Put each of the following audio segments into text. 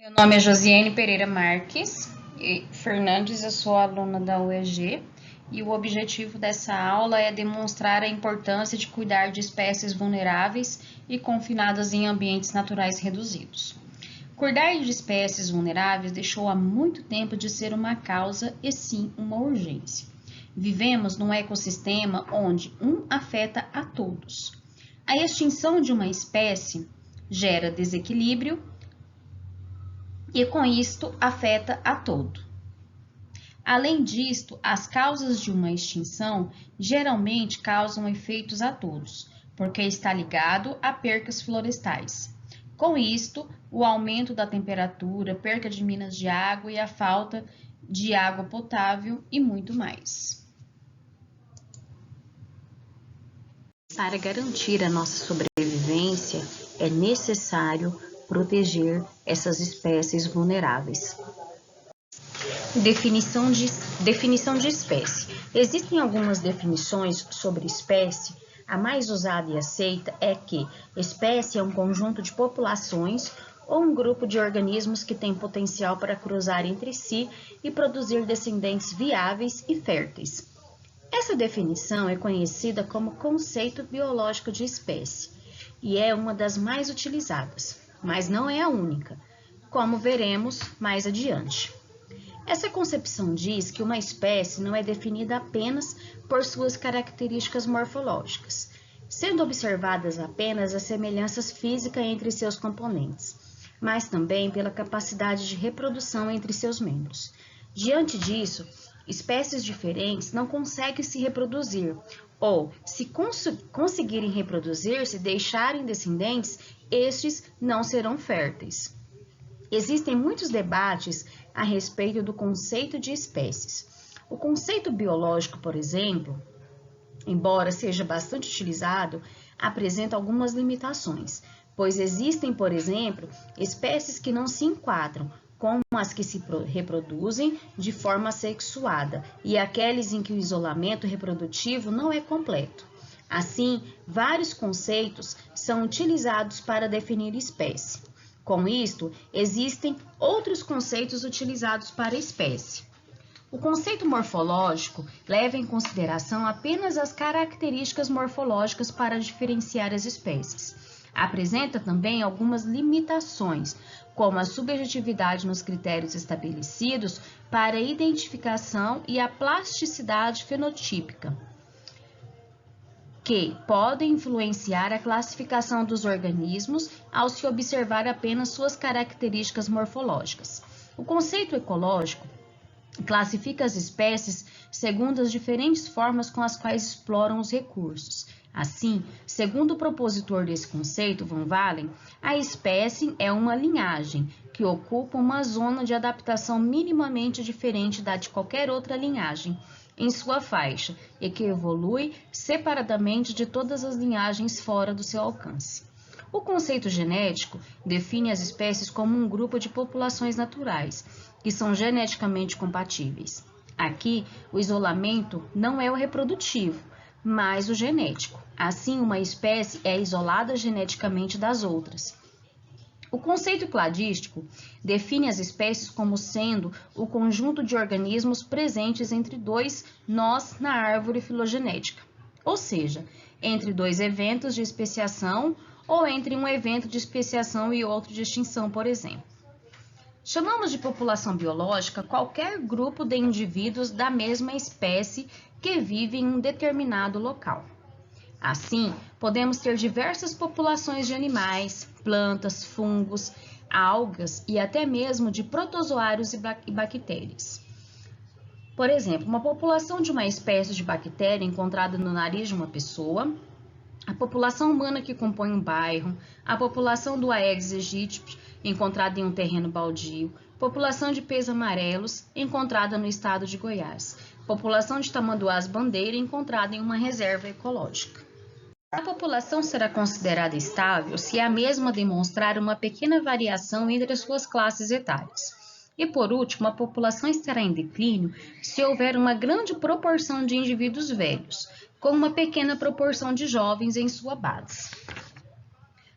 Meu nome é Josiane Pereira Marques Fernandes, eu sou aluna da UEG e o objetivo dessa aula é demonstrar a importância de cuidar de espécies vulneráveis e confinadas em ambientes naturais reduzidos. Cuidar de espécies vulneráveis deixou há muito tempo de ser uma causa e sim uma urgência. Vivemos num ecossistema onde um afeta a todos. A extinção de uma espécie gera desequilíbrio e com isto afeta a todo. Além disto, as causas de uma extinção geralmente causam efeitos a todos, porque está ligado a percas florestais. Com isto, o aumento da temperatura, perca de minas de água e a falta de água potável e muito mais. Para garantir a nossa sobrevivência, é necessário proteger essas espécies vulneráveis. Definição de espécie. Existem algumas definições sobre espécie. A mais usada e aceita é que espécie é um conjunto de populações ou um grupo de organismos que tem potencial para cruzar entre si e produzir descendentes viáveis e férteis. Essa definição é conhecida como conceito biológico de espécie e é uma das mais utilizadas, mas não é a única, como veremos mais adiante. Essa concepção diz que uma espécie não é definida apenas por suas características morfológicas, sendo observadas apenas as semelhanças físicas entre seus componentes, mas também pela capacidade de reprodução entre seus membros. Diante disso, espécies diferentes não conseguem se reproduzir, ou, se conseguirem reproduzir-se e deixarem descendentes, estes não serão férteis. Existem muitos debates a respeito do conceito de espécies. O conceito biológico, por exemplo, embora seja bastante utilizado, apresenta algumas limitações, pois existem, por exemplo, espécies que não se enquadram, como as que se reproduzem de forma sexuada e aqueles em que o isolamento reprodutivo não é completo. Assim, vários conceitos são utilizados para definir espécie. Com isto, existem outros conceitos utilizados para espécie. O conceito morfológico leva em consideração apenas as características morfológicas para diferenciar as espécies. Apresenta também algumas limitações, como a subjetividade nos critérios estabelecidos para a identificação e a plasticidade fenotípica, que podem influenciar a classificação dos organismos ao se observar apenas suas características morfológicas. O conceito ecológico classifica as espécies segundo as diferentes formas com as quais exploram os recursos. Assim, segundo o propositor desse conceito, Van Valen, a espécie é uma linhagem que ocupa uma zona de adaptação minimamente diferente da de qualquer outra linhagem em sua faixa e que evolui separadamente de todas as linhagens fora do seu alcance. O conceito genético define as espécies como um grupo de populações naturais, que são geneticamente compatíveis. Aqui, o isolamento não é o reprodutivo, mas o genético. Assim, uma espécie é isolada geneticamente das outras. O conceito cladístico define as espécies como sendo o conjunto de organismos presentes entre dois nós na árvore filogenética, ou seja, entre dois eventos de especiação ou entre um evento de especiação e outro de extinção, por exemplo. Chamamos de população biológica qualquer grupo de indivíduos da mesma espécie que vive em um determinado local. Assim, podemos ter diversas populações de animais, plantas, fungos, algas e até mesmo de protozoários e bactérias. Por exemplo, uma população de uma espécie de bactéria encontrada no nariz de uma pessoa, a população humana que compõe um bairro, a população do Aedes aegypti encontrada em um terreno baldio, população de pés amarelos encontrada no estado de Goiás, população de tamanduás bandeira encontrada em uma reserva ecológica. A população será considerada estável se a mesma demonstrar uma pequena variação entre as suas classes etárias. E por último, a população estará em declínio se houver uma grande proporção de indivíduos velhos, com uma pequena proporção de jovens em sua base.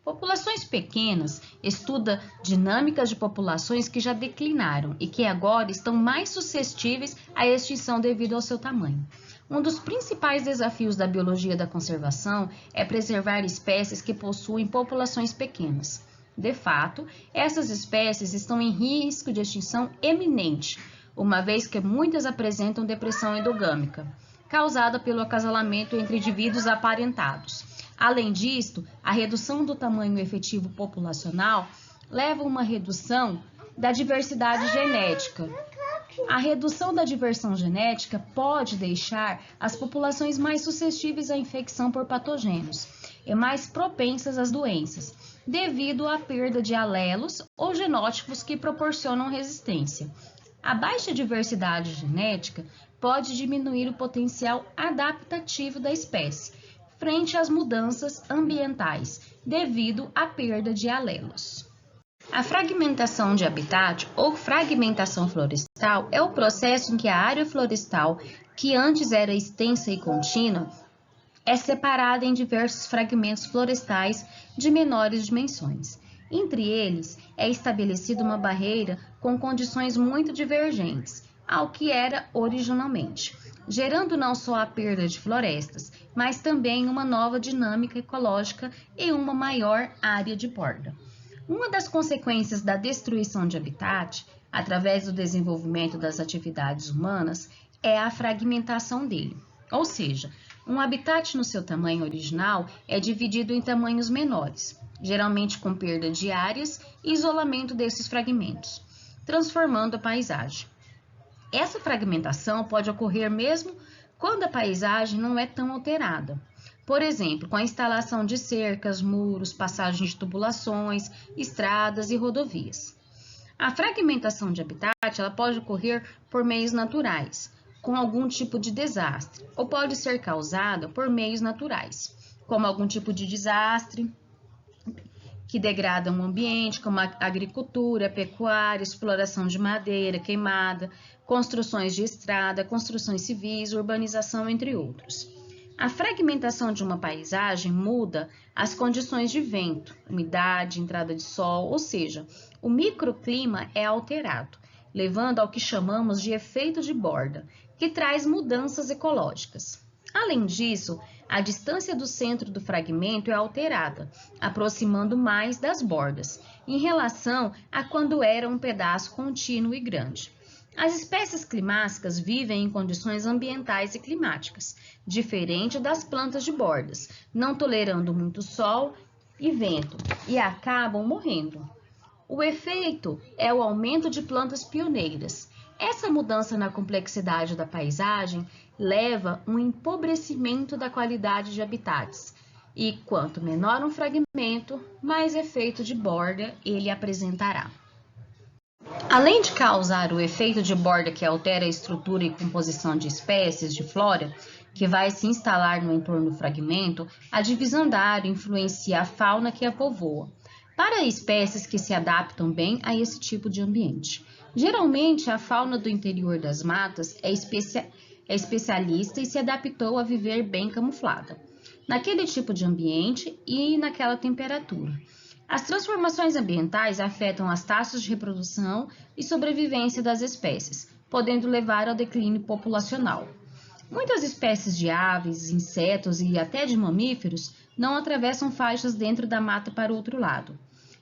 Populações pequenas estuda dinâmicas de populações que já declinaram e que agora estão mais suscetíveis à extinção devido ao seu tamanho. Um dos principais desafios da biologia da conservação é preservar espécies que possuem populações pequenas. De fato, essas espécies estão em risco de extinção eminente, uma vez que muitas apresentam depressão endogâmica, causada pelo acasalamento entre indivíduos aparentados. Além disto, a redução do tamanho efetivo populacional leva a uma redução da diversidade genética. A redução da diversão genética pode deixar as populações mais suscetíveis à infecção por patogênios e mais propensas às doenças, devido à perda de alelos ou genótipos que proporcionam resistência. A baixa diversidade genética pode diminuir o potencial adaptativo da espécie frente às mudanças ambientais, devido à perda de alelos. A fragmentação de habitat ou fragmentação florestal é o processo em que a área florestal, que antes era extensa e contínua, é separada em diversos fragmentos florestais de menores dimensões. Entre eles, é estabelecida uma barreira com condições muito divergentes ao que era originalmente, gerando não só a perda de florestas, mas também uma nova dinâmica ecológica e uma maior área de borda. Uma das consequências da destruição de habitat, através do desenvolvimento das atividades humanas, é a fragmentação dele. Ou seja, um habitat no seu tamanho original é dividido em tamanhos menores, geralmente com perda de áreas e isolamento desses fragmentos, transformando a paisagem. Essa fragmentação pode ocorrer mesmo quando a paisagem não é tão alterada. Por exemplo, com a instalação de cercas, muros, passagens de tubulações, estradas e rodovias. A fragmentação de habitat ela pode ocorrer por meios naturais, com algum tipo de desastre, ou pode ser causada por meios naturais, como algum tipo de desastre que degrada um ambiente, como a agricultura, pecuária, exploração de madeira, queimada, construções de estrada, construções civis, urbanização, entre outros. A fragmentação de uma paisagem muda as condições de vento, umidade, entrada de sol, ou seja, o microclima é alterado, levando ao que chamamos de efeito de borda, que traz mudanças ecológicas. Além disso, a distância do centro do fragmento é alterada, aproximando mais das bordas, em relação a quando era um pedaço contínuo e grande. As espécies climáticas vivem em condições ambientais e climáticas, diferente das plantas de bordas, não tolerando muito sol e vento, e acabam morrendo. O efeito é o aumento de plantas pioneiras. Essa mudança na complexidade da paisagem leva a um empobrecimento da qualidade de habitats, e quanto menor um fragmento, mais efeito de borda ele apresentará. Além de causar o efeito de borda que altera a estrutura e composição de espécies de flora, que vai se instalar no entorno do fragmento, a divisão da área influencia a fauna que a povoa, para espécies que se adaptam bem a esse tipo de ambiente. Geralmente, a fauna do interior das matas é especialista e se adaptou a viver bem camuflada, naquele tipo de ambiente e naquela temperatura. As transformações ambientais afetam as taxas de reprodução e sobrevivência das espécies, podendo levar ao declínio populacional. Muitas espécies de aves, insetos e até de mamíferos não atravessam faixas dentro da mata para o outro lado.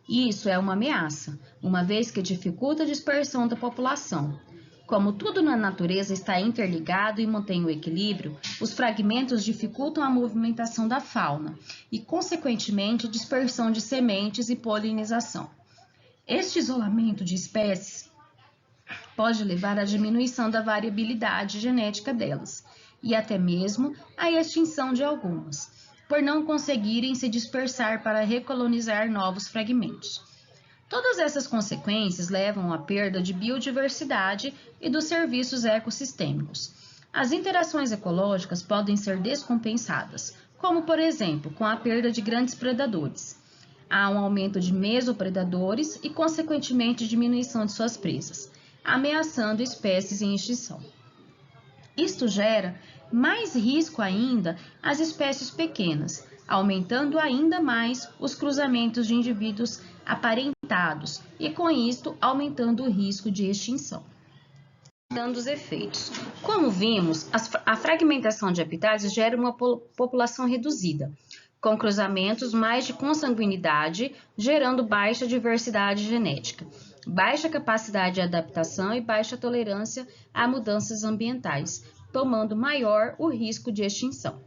Isso é uma ameaça, uma vez que dificulta a dispersão da população. Como tudo na natureza está interligado e mantém o equilíbrio, os fragmentos dificultam a movimentação da fauna e, consequentemente, a dispersão de sementes e polinização. Este isolamento de espécies pode levar à diminuição da variabilidade genética delas e até mesmo à extinção de algumas, por não conseguirem se dispersar para recolonizar novos fragmentos. Todas essas consequências levam à perda de biodiversidade e dos serviços ecossistêmicos. As interações ecológicas podem ser descompensadas, como, por exemplo, com a perda de grandes predadores. Há um aumento de mesopredadores e, consequentemente, diminuição de suas presas, ameaçando espécies em extinção. Isto gera mais risco ainda às espécies pequenas, aumentando ainda mais os cruzamentos de indivíduos aparentados e, com isto, aumentando o risco de extinção. Dando os efeitos. Como vimos, a fragmentação de habitats gera uma população reduzida, com cruzamentos mais de consanguinidade, gerando baixa diversidade genética, baixa capacidade de adaptação e baixa tolerância a mudanças ambientais, tomando maior o risco de extinção.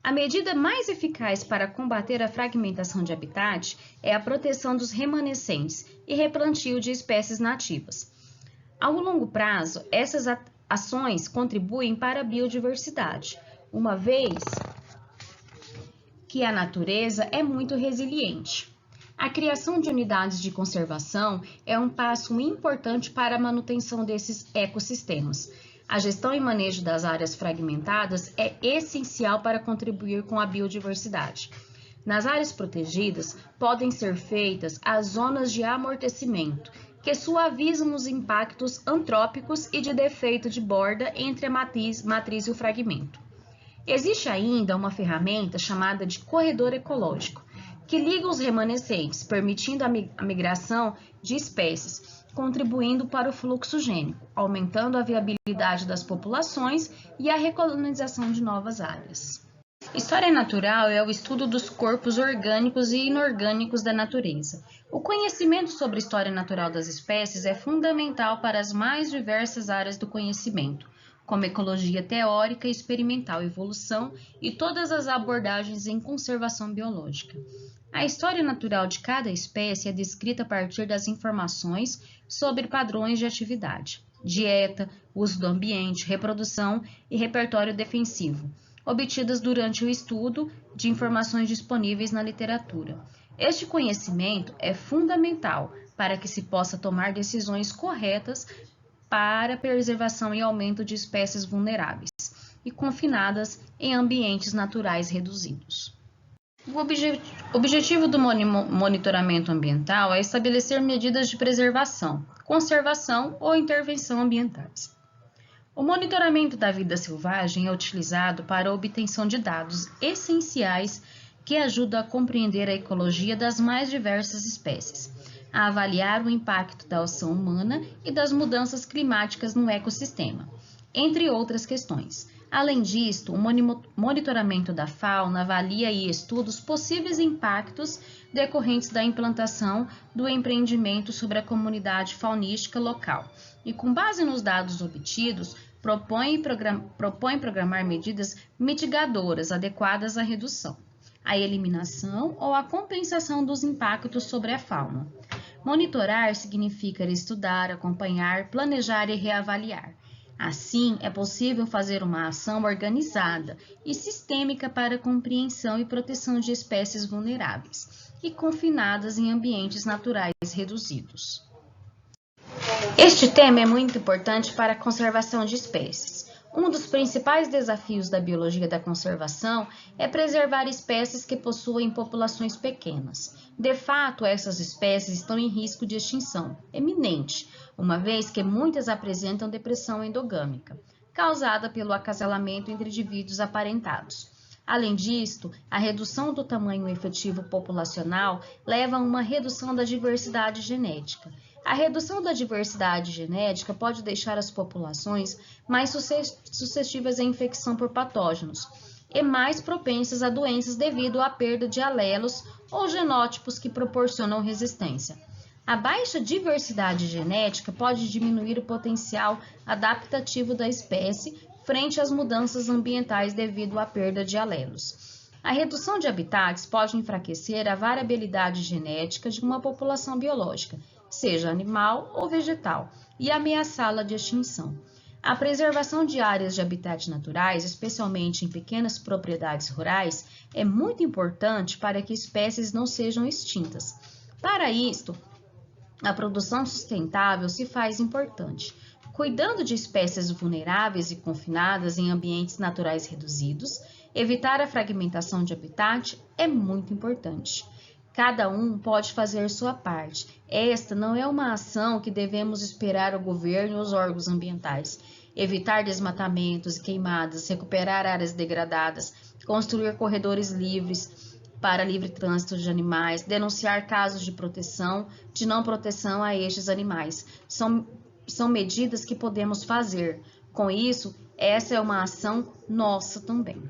A medida mais eficaz para combater a fragmentação de habitat é a proteção dos remanescentes e replantio de espécies nativas. Ao longo prazo, essas ações contribuem para a biodiversidade, uma vez que a natureza é muito resiliente. A criação de unidades de conservação é um passo importante para a manutenção desses ecossistemas. A gestão e manejo das áreas fragmentadas é essencial para contribuir com a biodiversidade. Nas áreas protegidas, podem ser feitas as zonas de amortecimento, que suavizam os impactos antrópicos e de defeito de borda entre a matriz e o fragmento. Existe ainda uma ferramenta chamada de corredor ecológico, que liga os remanescentes, permitindo a migração de espécies, contribuindo para o fluxo gênico, aumentando a viabilidade das populações e a recolonização de novas áreas. História natural é o estudo dos corpos orgânicos e inorgânicos da natureza. O conhecimento sobre a história natural das espécies é fundamental para as mais diversas áreas do conhecimento, como ecologia teórica e experimental, evolução e todas as abordagens em conservação biológica. A história natural de cada espécie é descrita a partir das informações sobre padrões de atividade, dieta, uso do ambiente, reprodução e repertório defensivo, obtidas durante o estudo de informações disponíveis na literatura. Este conhecimento é fundamental para que se possa tomar decisões corretas para a preservação e aumento de espécies vulneráveis e confinadas em ambientes naturais reduzidos. O objetivo do monitoramento ambiental é estabelecer medidas de preservação, conservação ou intervenção ambientais. O monitoramento da vida selvagem é utilizado para a obtenção de dados essenciais que ajudam a compreender a ecologia das mais diversas espécies, a avaliar o impacto da ação humana e das mudanças climáticas no ecossistema, entre outras questões. Além disto, o monitoramento da fauna avalia e estuda os possíveis impactos decorrentes da implantação do empreendimento sobre a comunidade faunística local e, com base nos dados obtidos, propõe programar medidas mitigadoras adequadas à redução, à eliminação ou à compensação dos impactos sobre a fauna. Monitorar significa estudar, acompanhar, planejar e reavaliar. Assim, é possível fazer uma ação organizada e sistêmica para a compreensão e proteção de espécies vulneráveis e confinadas em ambientes naturais reduzidos. Este tema é muito importante para a conservação de espécies. Um dos principais desafios da biologia da conservação é preservar espécies que possuem populações pequenas. De fato, essas espécies estão em risco de extinção eminente, uma vez que muitas apresentam depressão endogâmica, causada pelo acasalamento entre indivíduos aparentados. Além disto, a redução do tamanho efetivo populacional leva a uma redução da diversidade genética. A redução da diversidade genética pode deixar as populações mais suscetíveis à infecção por patógenos e mais propensas a doenças devido à perda de alelos ou genótipos que proporcionam resistência. A baixa diversidade genética pode diminuir o potencial adaptativo da espécie frente às mudanças ambientais devido à perda de alelos. A redução de habitats pode enfraquecer a variabilidade genética de uma população biológica, seja animal ou vegetal, e ameaçá-la de extinção. A preservação de áreas de habitats naturais, especialmente em pequenas propriedades rurais, é muito importante para que espécies não sejam extintas. Para isto, a produção sustentável se faz importante, cuidando de espécies vulneráveis e confinadas em ambientes naturais reduzidos. Evitar a fragmentação de habitat é muito importante. Cada um pode fazer sua parte. Esta não é uma ação que devemos esperar o governo e os órgãos ambientais. Evitar desmatamentos e queimadas, recuperar áreas degradadas, construir corredores livres para livre trânsito de animais, denunciar casos de proteção, de não proteção a estes animais. São medidas que podemos fazer. Com isso, essa é uma ação nossa também.